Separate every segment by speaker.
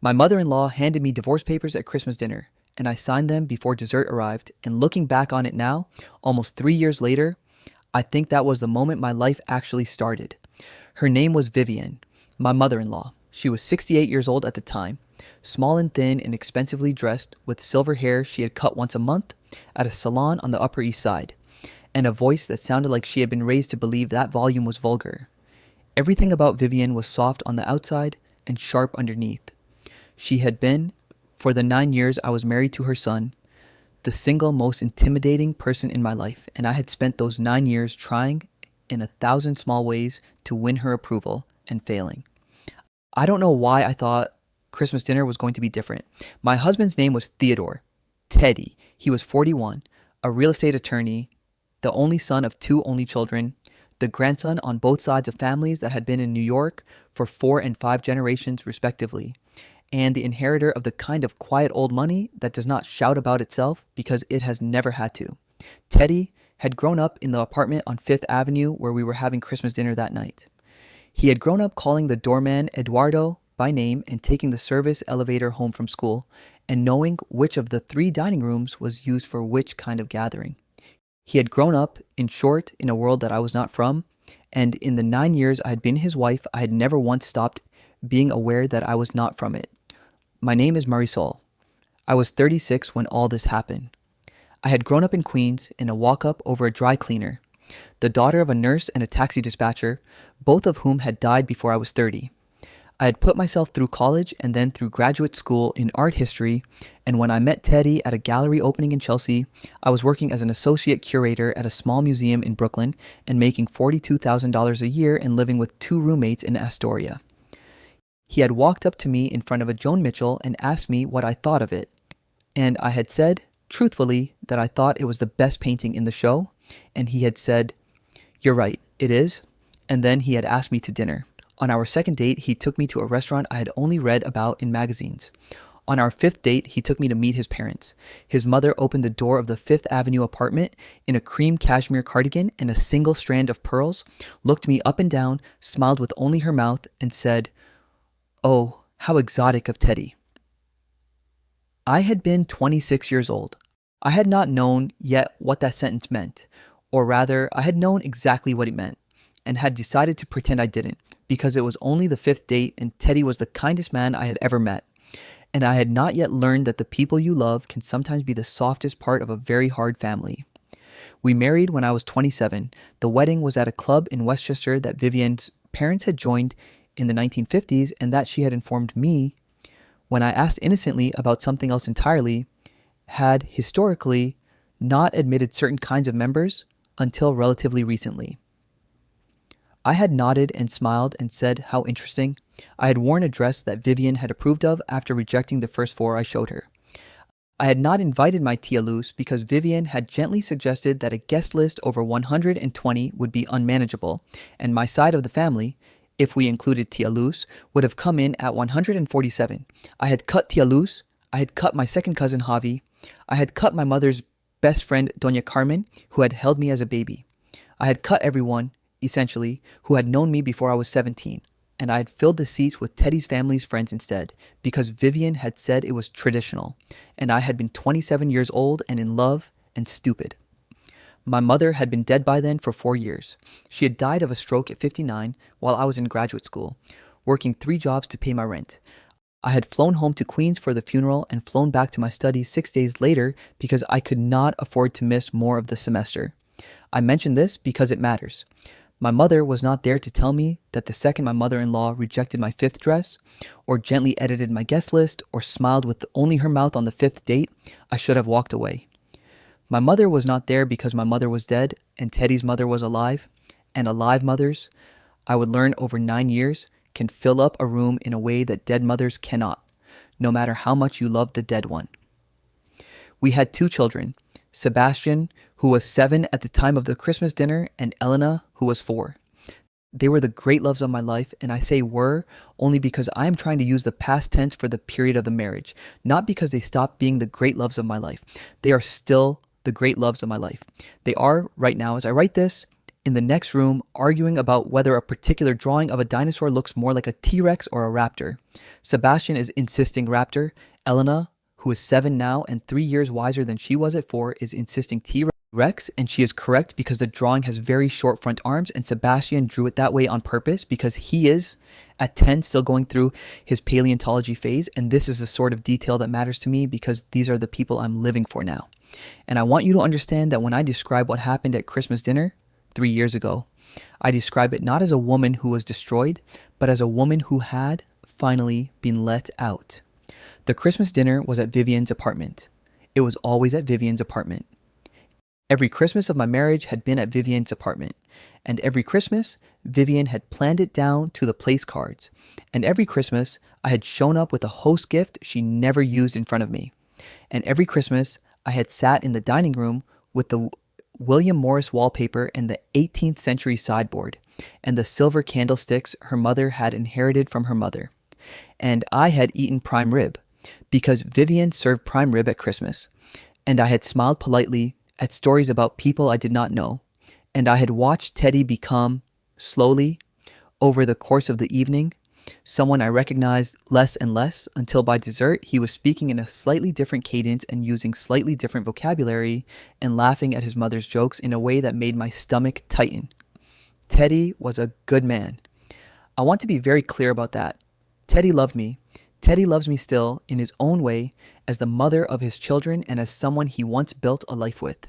Speaker 1: My mother-in-law handed me divorce papers at Christmas dinner, and I signed them before dessert arrived. And looking back on it now, almost 3 years later, I think that was the moment my life actually started. Her name was Vivian, my mother-in-law. She was 68 years old at the time, small and thin and expensively dressed, with silver hair she had cut once a month at a salon on the Upper East Side, and a voice that sounded like she had been raised to believe that volume was vulgar. Everything about Vivian was soft on the outside and sharp underneath. She had been, for the 9 years I was married to her son, the single most intimidating person in my life, and I had spent those 9 years trying in 1,000 small ways to win her approval and failing. I don't know why I thought Christmas dinner was going to be different. My husband's name was Theodore. Teddy. He was 41, a real estate attorney, the only son of two only children, the grandson on both sides of families that had been in New York for 4 and 5 generations respectively, and the inheritor of the kind of quiet old money that does not shout about itself because it has never had to. Teddy had grown up in the apartment on 5th Avenue where we were having Christmas dinner that night. He had grown up calling the doorman Eduardo by name and taking the service elevator home from school, and knowing which of the 3 dining rooms was used for which kind of gathering. He had grown up, in short, in a world that I was not from, and in the 9 years I had been his wife, I had never once stopped being aware that I was not from it. My name is Marisol. I was 36 when all this happened. I had grown up in Queens in a walk-up over a dry cleaner, the daughter of a nurse and a taxi dispatcher, both of whom had died before I was 30. I had put myself through college and then through graduate school in art history, and when I met Teddy at a gallery opening in Chelsea, I was working as an associate curator at a small museum in Brooklyn and making $42,000 a year and living with 2 roommates in Astoria. He had walked up to me in front of a Joan Mitchell and asked me what I thought of it, and I had said, truthfully, that I thought it was the best painting in the show, and he had said, "You're right, it is," and then he had asked me to dinner. On our second date, he took me to a restaurant I had only read about in magazines. On our 5th date, he took me to meet his parents. His mother opened the door of the 5th Avenue apartment in a cream cashmere cardigan and a single strand of pearls, looked me up and down, smiled with only her mouth, and said, "Oh, how exotic of Teddy." I had been 26 years old. I had not known yet what that sentence meant, or rather, I had known exactly what it meant, and had decided to pretend I didn't, because it was only the 5th date and Teddy was the kindest man I had ever met. And I had not yet learned that the people you love can sometimes be the softest part of a very hard family. We married when I was 27. The wedding was at a club in Westchester that Vivian's parents had joined in the 1950s and that she had informed me, when I asked innocently about something else entirely, had historically not admitted certain kinds of members until relatively recently. I had nodded and smiled and said how interesting. I had worn a dress that Vivian had approved of after rejecting the first 4 I showed her. I had not invited my tia Luz because Vivian had gently suggested that a guest list over 120 would be unmanageable, and my side of the family, if we included tia Luz, would have come in at 147. I had cut tia Luz, I had cut my second cousin Javi, I had cut my mother's best friend Doña Carmen, who had held me as a baby. I had cut everyone, essentially, who had known me before I was 17, and I had filled the seats with Teddy's family's friends instead, because Vivian had said it was traditional, and I had been 27 years old and in love and stupid. My mother had been dead by then for 4 years. She had died of a stroke at 59 while I was in graduate school, working 3 jobs to pay my rent. I had flown home to Queens for the funeral and flown back to my studies 6 days later because I could not afford to miss more of the semester. I mention this because it matters. My mother was not there to tell me that the second my mother-in-law rejected my 5th dress, or gently edited my guest list, or smiled with only her mouth on the 5th date, I should have walked away. My mother was not there because my mother was dead and Teddy's mother was alive, and alive mothers, I would learn over 9 years, can fill up a room in a way that dead mothers cannot, no matter how much you love the dead one. We had 2 children, Sebastian, who was 7 at the time of the Christmas dinner, and Elena, who was 4. They were the great loves of my life, and I say were only because I am trying to use the past tense for the period of the marriage, not because they stopped being the great loves of my life. They are still the great loves of my life. They are, right now as I write this, in the next room arguing about whether a particular drawing of a dinosaur looks more like a T-Rex or a raptor. Sebastian is insisting raptor. Elena, who is 7 now and 3 years wiser than she was at 4, is insisting T-Rex, and she is correct because the drawing has very short front arms, and Sebastian drew it that way on purpose because he is, at 10, still going through his paleontology phase, and this is the sort of detail that matters to me because these are the people I'm living for now. And I want you to understand that when I describe what happened at Christmas dinner 3 years ago, I describe it not as a woman who was destroyed, but as a woman who had finally been let out. The Christmas dinner was at Vivian's apartment. It was always at Vivian's apartment. Every Christmas of my marriage had been at Vivian's apartment, and every Christmas, Vivian had planned it down to the place cards, and every Christmas, I had shown up with a host gift she never used in front of me, and every Christmas, I had sat in the dining room with the William Morris wallpaper and the 18th century sideboard, and the silver candlesticks her mother had inherited from her mother. And I had eaten prime rib, because Vivian served prime rib at Christmas, and I had smiled politely at stories about people I did not know, and I had watched Teddy become, slowly, over the course of the evening, someone I recognized less and less until by dessert he was speaking in a slightly different cadence and using slightly different vocabulary and laughing at his mother's jokes in a way that made my stomach tighten. Teddy was a good man. I want to be very clear about that. Teddy loved me. Teddy loves me still, in his own way, as the mother of his children and as someone he once built a life with.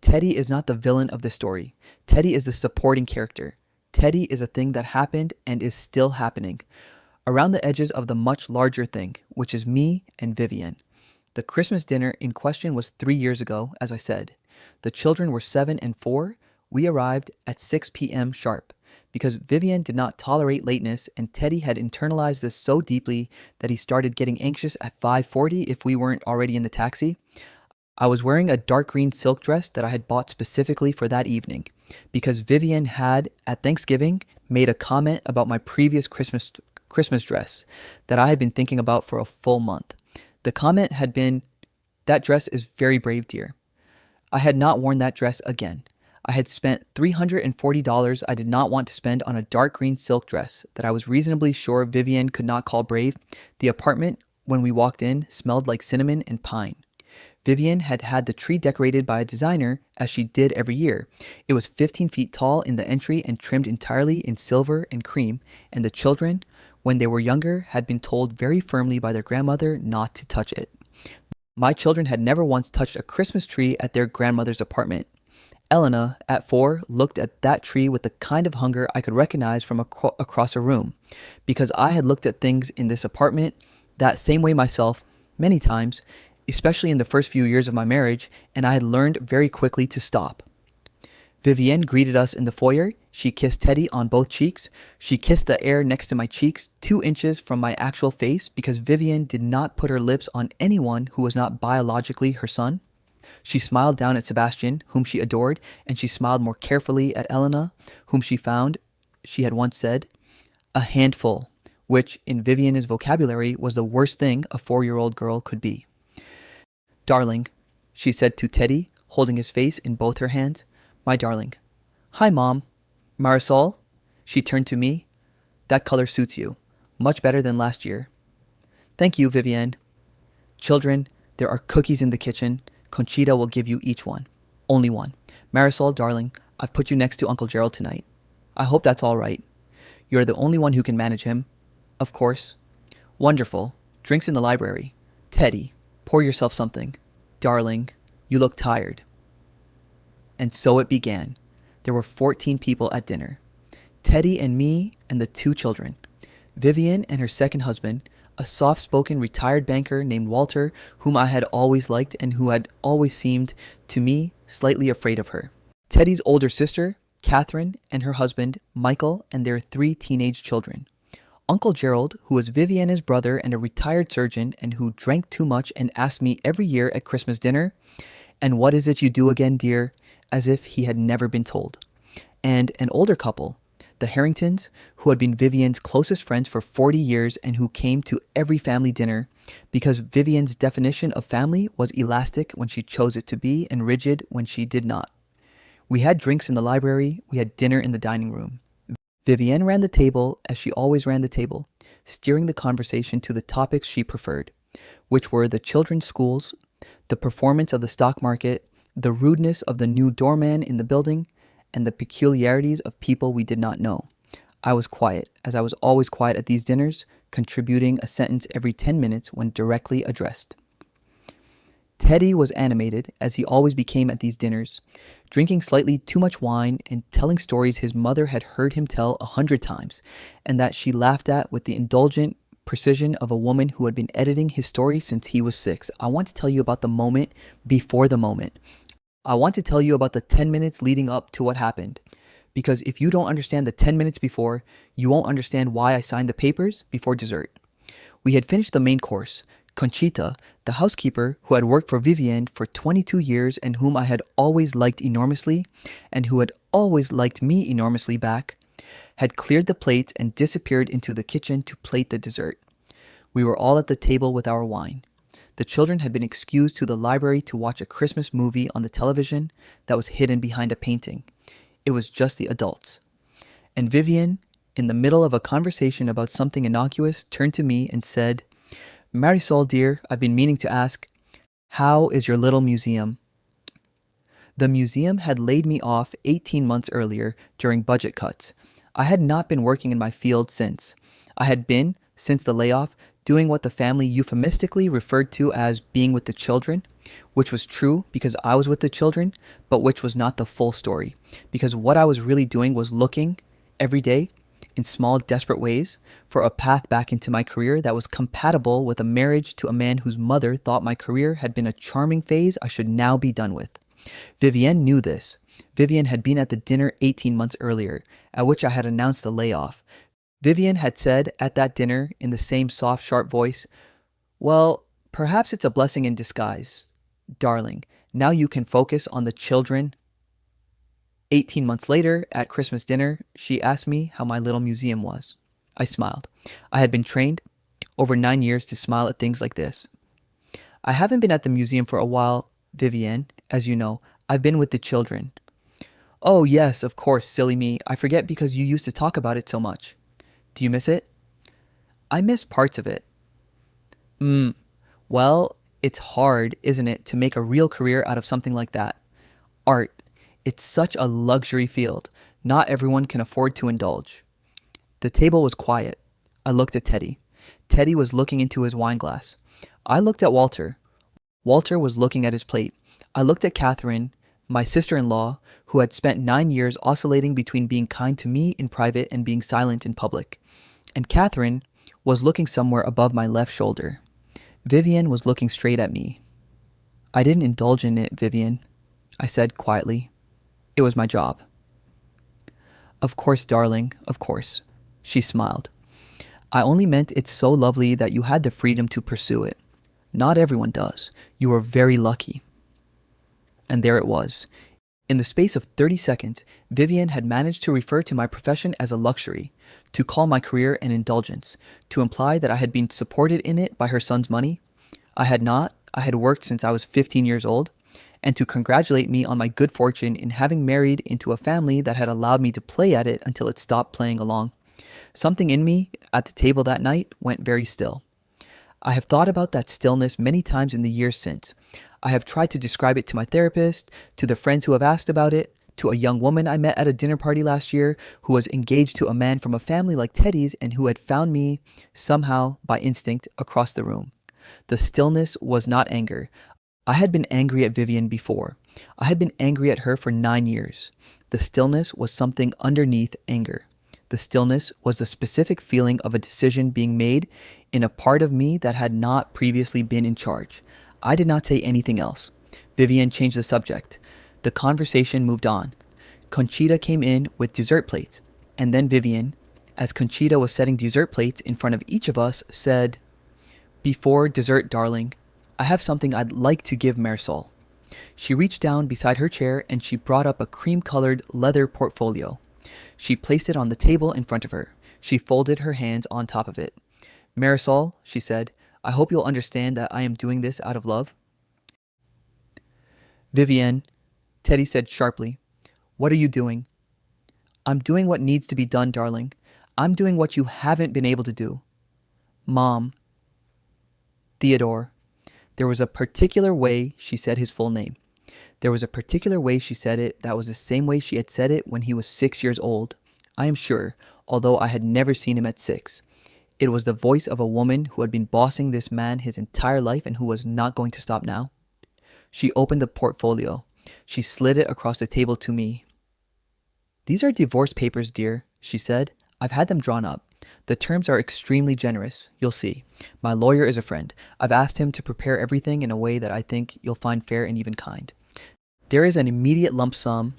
Speaker 1: Teddy is not the villain of the story. Teddy is the supporting character. Teddy is a thing that happened and is still happening, around the edges of the much larger thing, which is me and Vivian. The Christmas dinner in question was 3 years ago, as I said. The children were 7 and 4. We arrived at 6 p.m. sharp, because Vivian did not tolerate lateness, and Teddy had internalized this so deeply that he started getting anxious at 5:40 if we weren't already in the taxi. I was wearing a dark green silk dress that I had bought specifically for that evening, because Vivian had, at Thanksgiving, made a comment about my previous Christmas dress that I had been thinking about for a full month. The comment had been, "That dress is very brave, dear." I had not worn that dress again. I had spent $340 I did not want to spend on a dark green silk dress that I was reasonably sure Vivian could not call brave. The apartment, when we walked in, smelled like cinnamon and pine. Vivian had had the tree decorated by a designer, as she did every year. It was 15 feet tall in the entry and trimmed entirely in silver and cream, and the children, when they were younger, had been told very firmly by their grandmother not to touch it. My children had never once touched a Christmas tree at their grandmother's apartment. Elena, at 4, looked at that tree with the kind of hunger I could recognize from across a room, because I had looked at things in this apartment that same way myself many times, especially in the first few years of my marriage, and I had learned very quickly to stop. Vivienne greeted us in the foyer. She kissed Teddy on both cheeks. She kissed the air next to my cheeks 2 inches from my actual face because Vivienne did not put her lips on anyone who was not biologically her son. She smiled down at Sebastian, whom she adored, and she smiled more carefully at Elena, whom she found, she had once said, a handful, which in Vivienne's vocabulary was the worst thing a 4-year-old girl could be. "Darling," she said to Teddy, holding his face in both her hands. "My darling." "Hi, Mom." "Marisol?" She turned to me. "That color suits you. Much better than last year." "Thank you, Vivienne." "Children, there are cookies in the kitchen. Conchita will give you each one. Only one. Marisol, darling, I've put you next to Uncle Gerald tonight. I hope that's all right. You're the only one who can manage him." "Of course." "Wonderful. Drinks in the library. Teddy, pour yourself something. Darling, you look tired." And so it began. There were 14 people at dinner. Teddy and me and the 2 children. Vivian and her second husband, a soft-spoken retired banker named Walter, whom I had always liked and who had always seemed, to me, slightly afraid of her. Teddy's older sister, Catherine, and her husband, Michael, and their 3 teenage children. Uncle Gerald, who was Viviana's brother and a retired surgeon and who drank too much and asked me every year at Christmas dinner, "And what is it you do again, dear?" as if he had never been told. And an older couple, the Harringtons, who had been Vivian's closest friends for 40 years and who came to every family dinner because Vivian's definition of family was elastic when she chose it to be and rigid when she did not. We had drinks in the library, we had dinner in the dining room. Vivienne ran the table as she always ran the table, steering the conversation to the topics she preferred, which were the children's schools, the performance of the stock market, the rudeness of the new doorman in the building, and the peculiarities of people we did not know. I was quiet, as I was always quiet at these dinners, contributing a sentence every 10 minutes when directly addressed. Teddy was animated, as he always became at these dinners, drinking slightly too much wine and telling stories his mother had heard him tell 100 times, and that she laughed at with the indulgent precision of a woman who had been editing his story since he was 6. I want to tell you about the moment before the moment. I want to tell you about the 10 minutes leading up to what happened. Because if you don't understand the 10 minutes before, you won't understand why I signed the papers before dessert. We had finished the main course. Conchita, the housekeeper who had worked for Vivienne for 22 years and whom I had always liked enormously, and who had always liked me enormously back, had cleared the plates and disappeared into the kitchen to plate the dessert. We were all at the table with our wine. The children had been excused to the library to watch a Christmas movie on the television that was hidden behind a painting. It was just the adults. And Vivienne, in the middle of a conversation about something innocuous, turned to me and said, "Marisol, dear, I've been meaning to ask, how is your little museum?" The museum had laid me off 18 months earlier during budget cuts. I had not been working in my field since. I had been, since the layoff, doing what the family euphemistically referred to as being with the children, which was true because I was with the children, but which was not the full story, because what I was really doing was looking, every day, in small, desperate ways, for a path back into my career that was compatible with a marriage to a man whose mother thought my career had been a charming phase I should now be done with. Vivienne knew this. Vivienne had been at the dinner 18 months earlier, at which I had announced the layoff. Vivienne had said at that dinner, in the same soft, sharp voice, "Well, perhaps it's a blessing in disguise. Darling, now you can focus on the children." 18 months later, at Christmas dinner, she asked me how my little museum was. I smiled. I had been trained over 9 years to smile at things like this. "I haven't been at the museum for a while, Vivienne. As you know, I've been with the children." "Oh, yes, of course, silly me. I forget because you used to talk about it so much." "Do you miss it?" "I miss parts of it." Well, it's hard, isn't it, to make a real career out of something like that? Art. It's such a luxury field. Not everyone can afford to indulge." The table was quiet. I looked at Teddy. Teddy was looking into his wine glass. I looked at Walter. Walter was looking at his plate. I looked at Catherine, my sister-in-law, who had spent 9 years oscillating between being kind to me in private and being silent in public. And Catherine was looking somewhere above my left shoulder. Vivienne was looking straight at me. "I didn't indulge in it, Vivienne," I said quietly. "It was my job." "Of course, darling, of course." She smiled. "I only meant it's so lovely that you had the freedom to pursue it. Not everyone does. You were very lucky." And there it was. In the space of 30 seconds, Vivienne had managed to refer to my profession as a luxury, to call my career an indulgence, to imply that I had been supported in it by her son's money. I had not. I had worked since I was 15 years old, and to congratulate me on my good fortune in having married into a family that had allowed me to play at it until it stopped playing along. Something in me, at the table that night, went very still. I have thought about that stillness many times in the years since. I have tried to describe it to my therapist, to the friends who have asked about it, to a young woman I met at a dinner party last year who was engaged to a man from a family like Teddy's and who had found me, somehow, by instinct, across the room. The stillness was not anger. I had been angry at Vivienne before. I had been angry at her for 9 years. The stillness was something underneath anger. The stillness was the specific feeling of a decision being made in a part of me that had not previously been in charge. I did not say anything else. Vivienne changed the subject. The conversation moved on. Conchita came in with dessert plates, and then Vivienne, as Conchita was setting dessert plates in front of each of us, said, "Before dessert, darling, I have something I'd like to give Marisol." She reached down beside her chair and she brought up a cream-colored leather portfolio. She placed it on the table in front of her. She folded her hands on top of it. "Marisol," she said, "I hope you'll understand that I am doing this out of love." "Vivienne," Teddy said sharply, What are you doing? I'm doing what needs to be done, darling. I'm doing what you haven't been able to do. Mom. Theodore. There was a particular way she said his full name. There was a particular way she said it that was the same way she had said it when he was 6 years old. I am sure, although I had never seen him at 6. It was the voice of a woman who had been bossing this man his entire life and who was not going to stop now. She opened the portfolio. She slid it across the table to me. These are divorce papers, dear, she said. I've had them drawn up. The terms are extremely generous. You'll see. My lawyer is a friend. I've asked him to prepare everything in a way that I think you'll find fair and even kind. There is an immediate lump sum.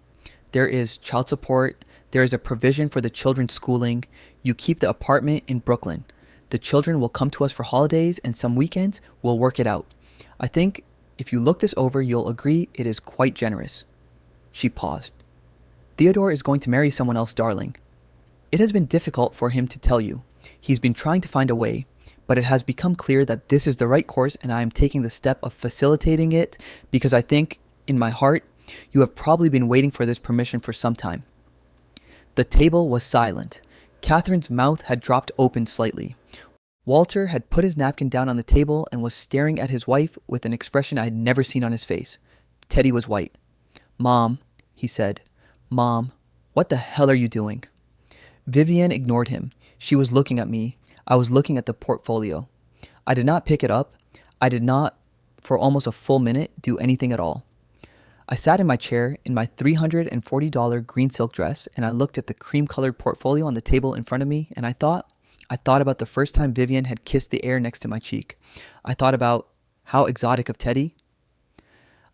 Speaker 1: There is child support. There is a provision for the children's schooling. You keep the apartment in Brooklyn. The children will come to us for holidays and some weekends. We'll work it out. I think if you look this over, you'll agree it is quite generous. She paused. Theodore is going to marry someone else, darling. It has been difficult for him to tell you. He's been trying to find a way, but it has become clear that this is the right course and I am taking the step of facilitating it because I think, in my heart, you have probably been waiting for this permission for some time. The table was silent. Catherine's mouth had dropped open slightly. Walter had put his napkin down on the table and was staring at his wife with an expression I had never seen on his face. Teddy was white. Mom, he said. Mom, what the hell are you doing? Vivian ignored him. She was looking at me. I was looking at the portfolio. I did not pick it up. I did not, for almost a full minute, do anything at all. I sat in my chair in my $340 green silk dress and I looked at the cream-colored portfolio on the table in front of me and I thought about the first time Vivian had kissed the air next to my cheek. I thought about how exotic of Teddy.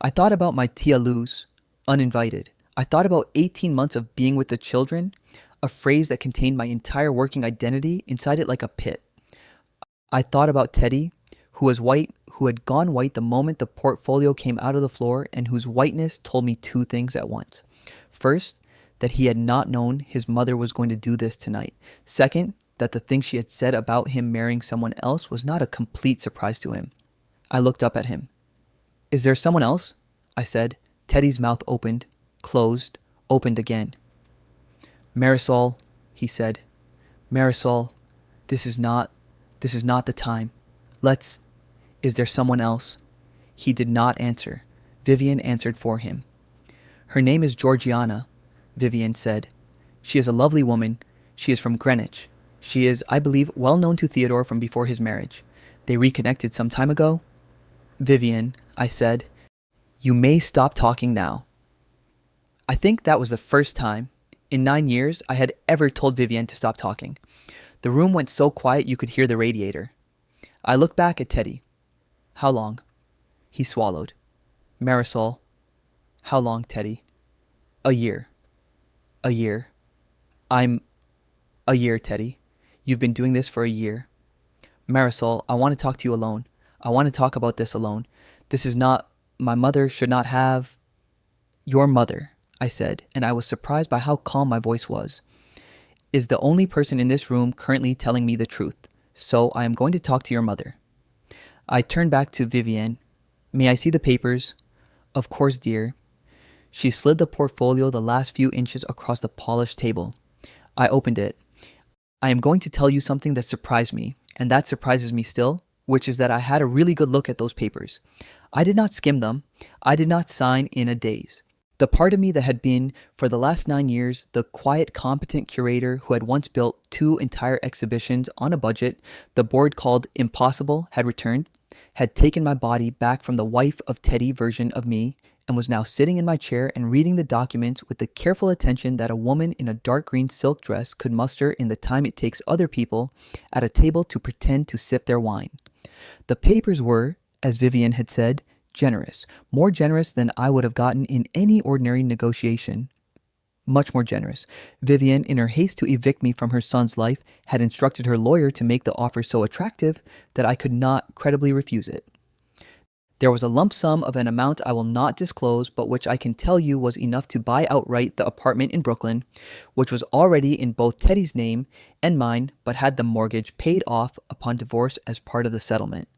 Speaker 1: I thought about my tia Luz, uninvited. I thought about 18 months of being with the children, a phrase that contained my entire working identity inside it like a pit. I thought about Teddy, who was white, who had gone white the moment the portfolio came out of the floor and whose whiteness told me two things at once. First, that he had not known his mother was going to do this tonight. Second, that the thing she had said about him marrying someone else was not a complete surprise to him. I looked up at him. Is there someone else? I said. Teddy's mouth opened, closed, opened again. Marisol, he said. Marisol, this is not the time. Is there someone else? He did not answer. Vivian answered for him. Her name is Georgiana, Vivian said. She is a lovely woman. She is from Greenwich. She is, I believe, well known to Theodore from before his marriage. They reconnected some time ago. Vivian, I said, you may stop talking now. I think that was the first time in 9 years I had ever told Vivian to stop talking. The room went so quiet you could hear the radiator. I looked back at Teddy. How long? He swallowed. Marisol. How long, Teddy? A year. A year. A year, Teddy. You've been doing this for a year. Marisol, I want to talk to you alone. I want to talk about this alone. This is not... My mother should not have... Your mother, I said, and I was surprised by how calm my voice was, is the only person in this room currently telling me the truth. So I am going to talk to your mother. I turned back to Vivian. May I see the papers? Of course, dear. She slid the portfolio the last few inches across the polished table. I opened it. I am going to tell you something that surprised me, and that surprises me still, which is that I had a really good look at those papers. I did not skim them. I did not sign in a daze. The part of me that had been, for the last 9 years, the quiet, competent curator who had once built 2 entire exhibitions on a budget the board called Impossible had returned, had taken my body back from the wife of Teddy version of me, and was now sitting in my chair and reading the documents with the careful attention that a woman in a dark green silk dress could muster in the time it takes other people at a table to pretend to sip their wine. The papers were, as Vivian had said, generous, more generous than I would have gotten in any ordinary negotiation. Much more generous. Vivian, in her haste to evict me from her son's life, had instructed her lawyer to make the offer so attractive that I could not credibly refuse it. There was a lump sum of an amount I will not disclose, but which I can tell you was enough to buy outright the apartment in Brooklyn, which was already in both Teddy's name and mine, but had the mortgage paid off upon divorce as part of the settlement.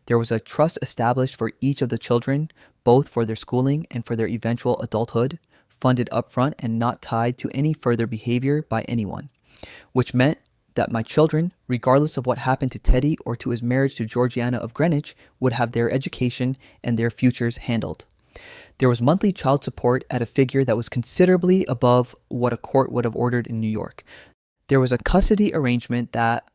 Speaker 1: There was a trust established for each of the children, both for their schooling and for their eventual adulthood. funded upfront and not tied to any further behavior by anyone, which meant that my children, regardless of what happened to Teddy or to his marriage to Georgiana of Greenwich, would have their education and their futures handled. There was monthly child support at a figure that was considerably above what a court would have ordered in New York. There was a custody arrangement that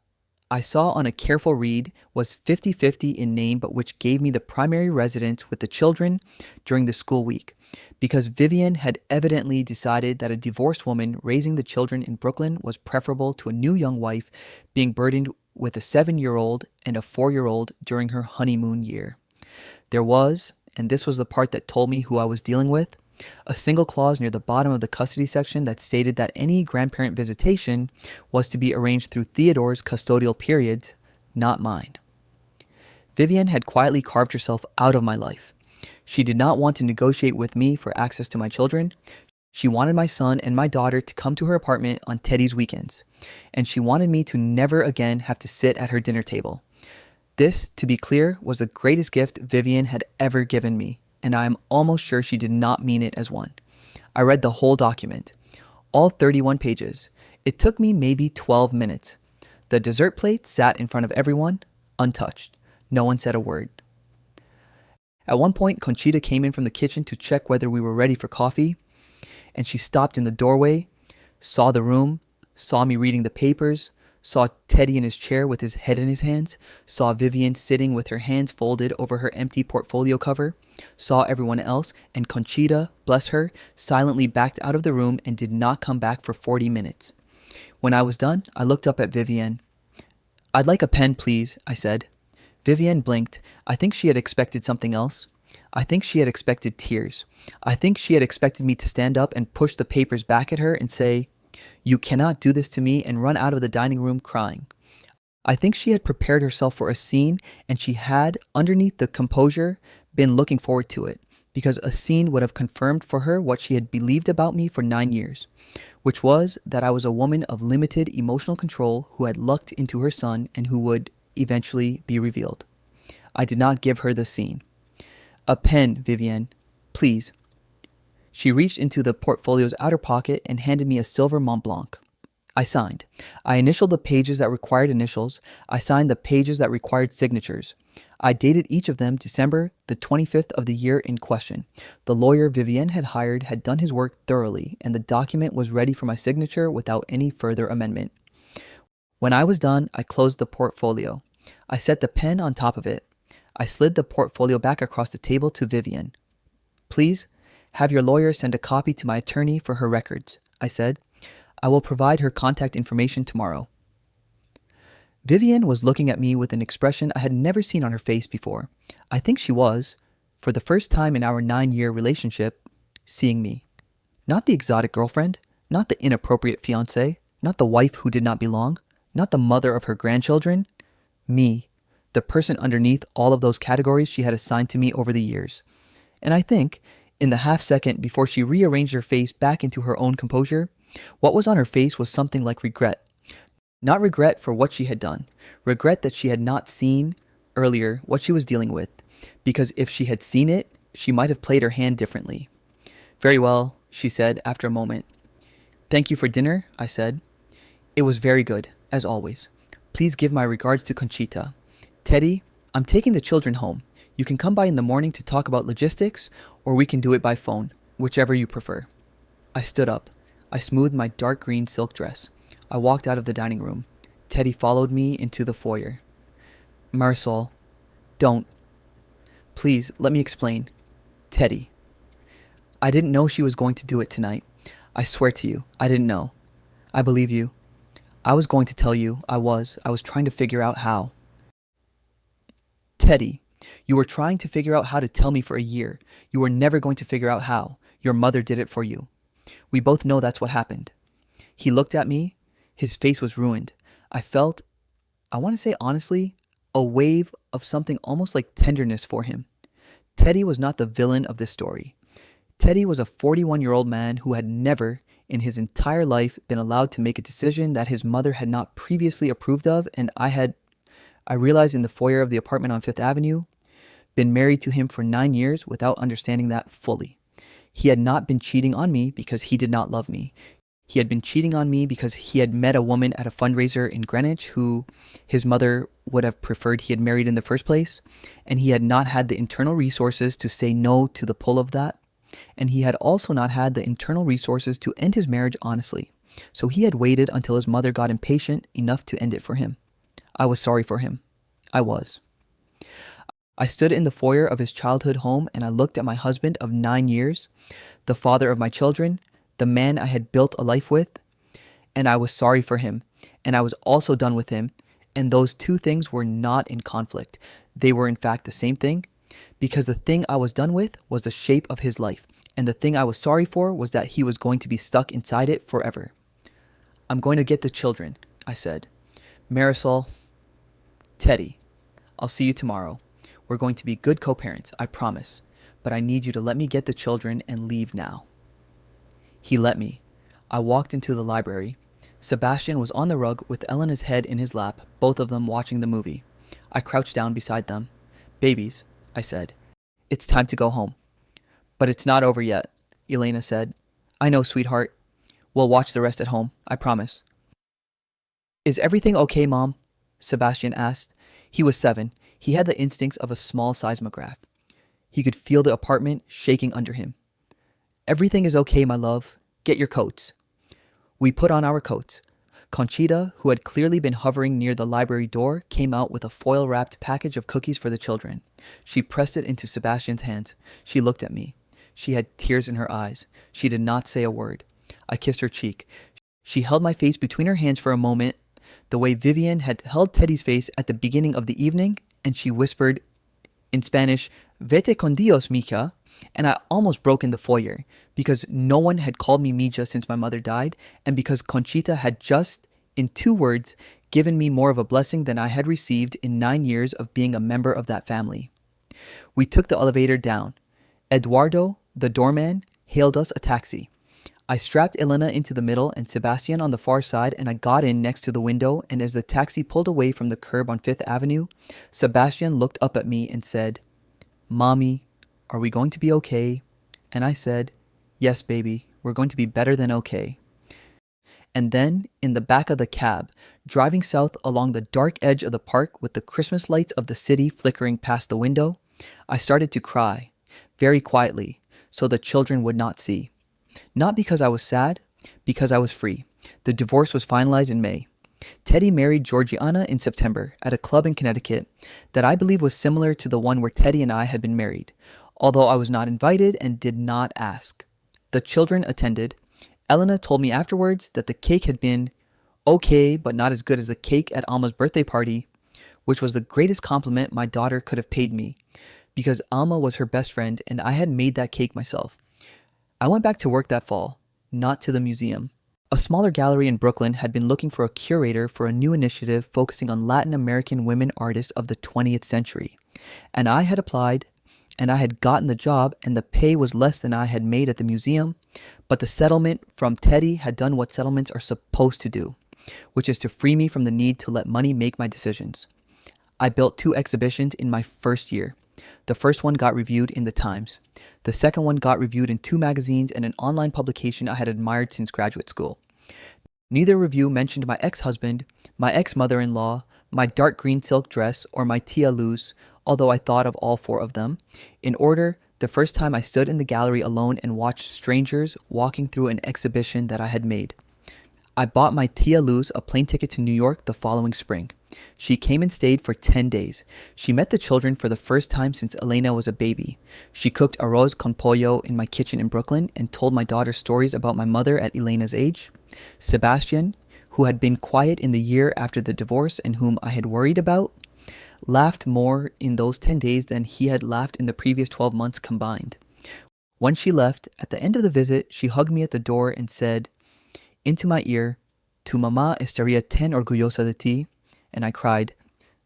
Speaker 1: I saw on a careful read was 50-50 in name, but which gave me the primary residence with the children during the school week, because Vivian had evidently decided that a divorced woman raising the children in Brooklyn was preferable to a new young wife being burdened with a 7-year-old and a 4-year-old during her honeymoon year. There was, and this was the part that told me who I was dealing with, a single clause near the bottom of the custody section that stated that any grandparent visitation was to be arranged through Theodore's custodial periods, not mine. Vivian had quietly carved herself out of my life. She did not want to negotiate with me for access to my children. She wanted my son and my daughter to come to her apartment on Teddy's weekends, and she wanted me to never again have to sit at her dinner table. This, to be clear, was the greatest gift Vivian had ever given me, and I am almost sure she did not mean it as one. I read the whole document, all 31 pages. It took me maybe 12 minutes. The dessert plate sat in front of everyone, untouched. No one said a word. At one point, Conchita came in from the kitchen to check whether we were ready for coffee, and she stopped in the doorway, saw the room, saw me reading the papers, saw Teddy in his chair with his head in his hands, saw Vivian sitting with her hands folded over her empty portfolio cover, saw everyone else, and Conchita, bless her, silently backed out of the room and did not come back for 40 minutes. When I was done, I looked up at Vivian. "I'd like a pen, please," I said. Vivian blinked. I think she had expected something else. I think she had expected tears. I think she had expected me to stand up and push the papers back at her and say, "You cannot do this to me," and run out of the dining room crying. I think she had prepared herself for a scene, and she had, underneath the composure, been looking forward to it, because a scene would have confirmed for her what she had believed about me for 9 years, which was that I was a woman of limited emotional control who had lucked into her son and who would eventually be revealed. I did not give her the scene. "A pen, Vivian, please." She reached into the portfolio's outer pocket and handed me a silver Mont Blanc. I signed. I initialed the pages that required initials. I signed the pages that required signatures. I dated each of them December the 25th of the year in question. The lawyer Vivienne had hired had done his work thoroughly, and the document was ready for my signature without any further amendment. When I was done, I closed the portfolio. I set the pen on top of it. I slid the portfolio back across the table to Vivienne. "Please, have your lawyer send a copy to my attorney for her records," I said. "I will provide her contact information tomorrow." Vivienne was looking at me with an expression I had never seen on her face before. I think she was, for the first time in our 9-year relationship, seeing me. Not the exotic girlfriend, not the inappropriate fiancée, not the wife who did not belong, not the mother of her grandchildren. Me, the person underneath all of those categories she had assigned to me over the years. And I think, in the half second before she rearranged her face back into her own composure, what was on her face was something like regret. Not regret for what she had done, regret that she had not seen earlier what she was dealing with, because if she had seen it, she might have played her hand differently. "Very well," she said after a moment. "Thank you for dinner," I said. "It was very good, as always. Please give my regards to Conchita. Teddy, I'm taking the children home. You can come by in the morning to talk about logistics, or we can do it by phone, whichever you prefer." I stood up. I smoothed my dark green silk dress. I walked out of the dining room. Teddy followed me into the foyer. "Marisol, don't. Please, let me explain. Teddy. I didn't know she was going to do it tonight. I swear to you, I didn't know. I believe you. I was going to tell you. I was trying to figure out how." "Teddy, you were trying to figure out how to tell me for a year. You were never going to figure out how. Your mother did it for you. We both know that's what happened." He looked at me. His face was ruined. I felt, I want to say honestly, a wave of something almost like tenderness for him. Teddy was not the villain of this story. Teddy was a 41-year-old man who had never, in his entire life, been allowed to make a decision that his mother had not previously approved of, and I realized in the foyer of the apartment on Fifth Avenue, been married to him for 9 years without understanding that fully. He had not been cheating on me because he did not love me. He had been cheating on me because he had met a woman at a fundraiser in Greenwich who his mother would have preferred he had married in the first place, and he had not had the internal resources to say no to the pull of that, and he had also not had the internal resources to end his marriage honestly. So he had waited until his mother got impatient enough to end it for him. I was sorry for him. I was. I stood in the foyer of his childhood home and I looked at my husband of 9 years, the father of my children, the man I had built a life with, and I was sorry for him, and I was also done with him, and those two things were not in conflict. They were in fact the same thing, because the thing I was done with was the shape of his life, and the thing I was sorry for was that he was going to be stuck inside it forever. I'm going to get the children, I said. Marisol, Teddy, I'll see you tomorrow. We're going to be good co-parents, I promise, but I need you to let me get the children and leave now. He let me. I walked into the library. Sebastian was on the rug with Elena's head in his lap, both of them watching the movie. I crouched down beside them. Babies, I said. It's time to go home. But it's not over yet, Elena said. I know, sweetheart. We'll watch the rest at home, I promise. Is everything okay, Mom? Sebastian asked. He was 7. He had the instincts of a small seismograph. He could feel the apartment shaking under him. Everything is okay, my love. Get your coats. We put on our coats. Conchita, who had clearly been hovering near the library door, came out with a foil-wrapped package of cookies for the children. She pressed it into Sebastian's hands. She looked at me. She had tears in her eyes. She did not say a word. I kissed her cheek. She held my face between her hands for a moment, the way Vivian had held Teddy's face at the beginning of the evening, and she whispered in Spanish, Vete con Dios, mija. And I almost broke in the foyer because no one had called me Mija since my mother died, and because Conchita had just, in 2 words, given me more of a blessing than I had received in 9 years of being a member of that family. We took the elevator down. Eduardo, the doorman, hailed us a taxi. I strapped Elena into the middle and Sebastian on the far side, and I got in next to the window, and as the taxi pulled away from the curb on 5th Avenue, Sebastian looked up at me and said, Mommy, are we going to be okay? And I said, yes, baby, we're going to be better than okay. And then, in the back of the cab, driving south along the dark edge of the park with the Christmas lights of the city flickering past the window, I started to cry, very quietly, so the children would not see. Not because I was sad, because I was free. The divorce was finalized in May. Teddy married Georgiana in September at a club in Connecticut that I believe was similar to the one where Teddy and I had been married, although I was not invited and did not ask. The children attended. Elena told me afterwards that the cake had been okay, but not as good as the cake at Alma's birthday party, which was the greatest compliment my daughter could have paid me, because Alma was her best friend and I had made that cake myself. I went back to work that fall, not to the museum. A smaller gallery in Brooklyn had been looking for a curator for a new initiative focusing on Latin American women artists of the 20th century, and I had applied, and I had gotten the job, and the pay was less than I had made at the museum, but the settlement from Teddy had done what settlements are supposed to do, which is to free me from the need to let money make my decisions. I built 2 exhibitions in my first year. The first one got reviewed in the Times. The second one got reviewed in 2 magazines and an online publication I had admired since graduate school. Neither review mentioned my ex-husband, my ex-mother-in-law, my dark green silk dress, or my Tia Luz, although I thought of all 4 of them. In order, the first time I stood in the gallery alone and watched strangers walking through an exhibition that I had made. I bought my Tia Luz a plane ticket to New York the following spring. She came and stayed for 10 days. She met the children for the first time since Elena was a baby. She cooked arroz con pollo in my kitchen in Brooklyn and told my daughter stories about my mother at Elena's age. Sebastian, who had been quiet in the year after the divorce and whom I had worried about, laughed more in those 10 days than he had laughed in the previous 12 months combined. When she left, at the end of the visit, she hugged me at the door and said into my ear, Tu mamá estaría tan orgullosa de ti, and I cried,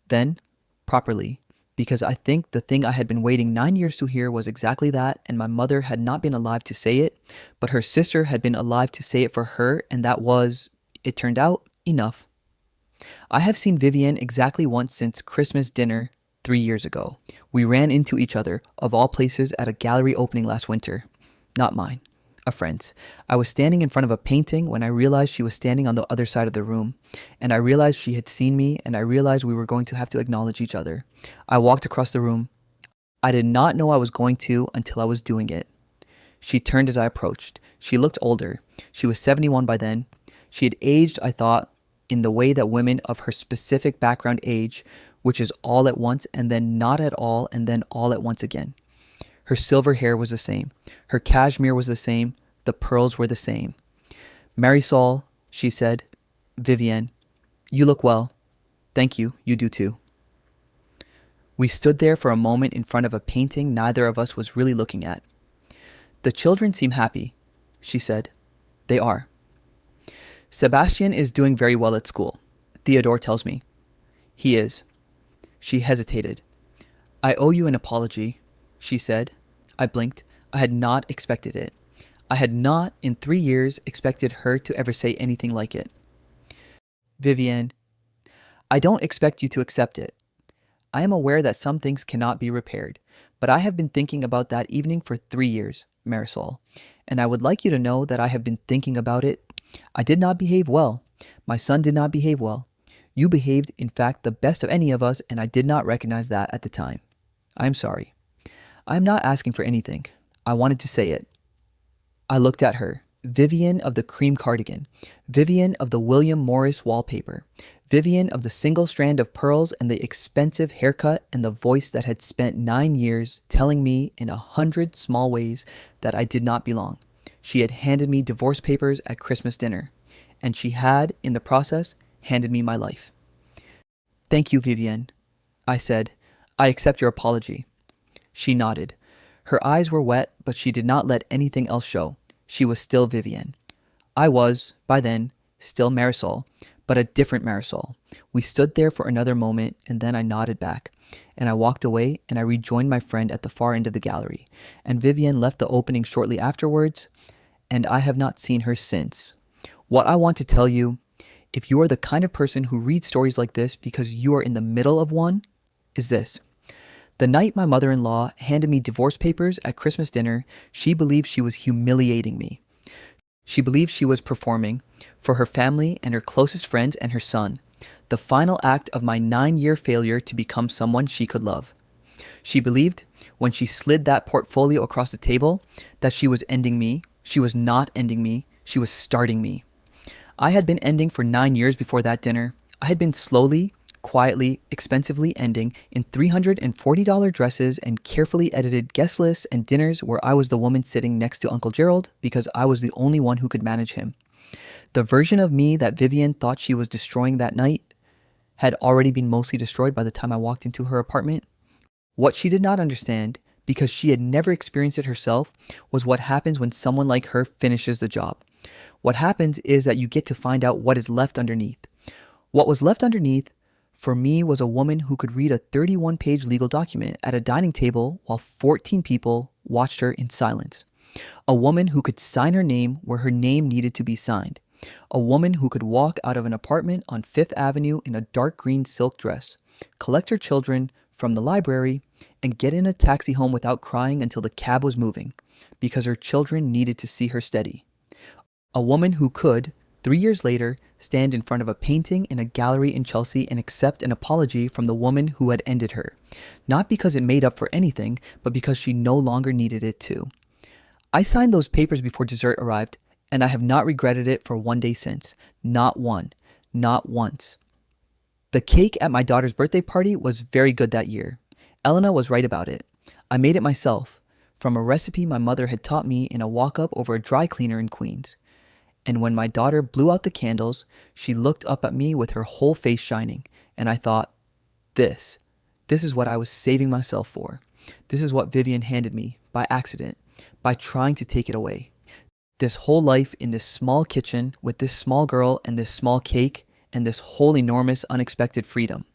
Speaker 1: then, properly, because I think the thing I had been waiting 9 years to hear was exactly that, and my mother had not been alive to say it, but her sister had been alive to say it for her, and that was, it turned out, enough. I have seen Vivian exactly once since Christmas dinner 3 years ago. We ran into each other, of all places, at a gallery opening last winter. not mine, a friend's. I was standing in front of a painting when I realized she was standing on the other side of the room, and I realized she had seen me, and I realized we were going to have to acknowledge each other. I walked across the room. I did not know I was going to until I was doing it. She turned as I approached. She looked older. She was 71 by then. She had aged, I thought, in the way that women of her specific background age, which is all at once and then not at all and then all at once again. Her silver hair was the same. Her cashmere was the same. The pearls were the same. "Marisol," she said. "Vivienne, you look well. Thank you, you do too." We stood there for a moment in front of a painting neither of us was really looking at. "The children seem happy," she said. "They are. Sebastian is doing very well at school, Theodore tells me." "He is." She hesitated. "I owe you an apology," she said. I blinked. I had not expected it. I had not, in 3 years, expected her to ever say anything like it. "Vivienne, I don't expect you to accept it. I am aware that some things cannot be repaired, but I have been thinking about that evening for 3 years, Marisol, and I would like you to know that I have been thinking about it. I did not behave well. My son did not behave well. You behaved, in fact, the best of any of us, and I did not recognize that at the time. I am sorry. I am not asking for anything. I wanted to say it." I looked at her. Vivienne of the cream cardigan. Vivienne of the William Morris wallpaper. Vivienne of the single strand of pearls and the expensive haircut and the voice that had spent 9 years telling me in 100 small ways that I did not belong. She had handed me divorce papers at Christmas dinner, and she had, in the process, handed me my life. "Thank you, Vivienne," I said. "I accept your apology." She nodded. Her eyes were wet, but she did not let anything else show. She was still Vivienne. I was, by then, still Marisol, but a different Marisol. We stood there for another moment, and then I nodded back, and I walked away, and I rejoined my friend at the far end of the gallery, and Vivienne left the opening shortly afterwards, and I have not seen her since. What I want to tell you, if you are the kind of person who reads stories like this because you are in the middle of one, is this. The night my mother-in-law handed me divorce papers at Christmas dinner, she believed she was humiliating me. She believed she was performing for her family and her closest friends and her son, the final act of my 9-year failure to become someone she could love. She believed, when she slid that portfolio across the table, that she was ending me. She was not ending me. She was starting me. I had been ending for 9 years before that dinner. I had been slowly, quietly, expensively ending in $340 dresses and carefully edited guest lists and dinners where I was the woman sitting next to Uncle Gerald because I was the only one who could manage him. The version of me that Vivienne thought she was destroying that night had already been mostly destroyed by the time I walked into her apartment. What she did not understand, because she had never experienced it herself, was what happens when someone like her finishes the job. What happens is that you get to find out what is left underneath. What was left underneath for me was a woman who could read a 31-page legal document at a dining table while 14 people watched her in silence. A woman who could sign her name where her name needed to be signed. A woman who could walk out of an apartment on Fifth Avenue in a dark green silk dress, collect her children from the library, and get in a taxi home without crying until the cab was moving, because her children needed to see her steady. A woman who could, 3 years later, stand in front of a painting in a gallery in Chelsea and accept an apology from the woman who had ended her, not because it made up for anything, but because she no longer needed it to. I signed those papers before dessert arrived, and I have not regretted it for one day since. Not one. Not once. The cake at my daughter's birthday party was very good that year. Elena was right about it. I made it myself, from a recipe my mother had taught me in a walk-up over a dry cleaner in Queens. And when my daughter blew out the candles, she looked up at me with her whole face shining, and I thought, this is what I was saving myself for. This is what Vivienne handed me, by accident, by trying to take it away. This whole life in this small kitchen with this small girl and this small cake and this whole enormous unexpected freedom.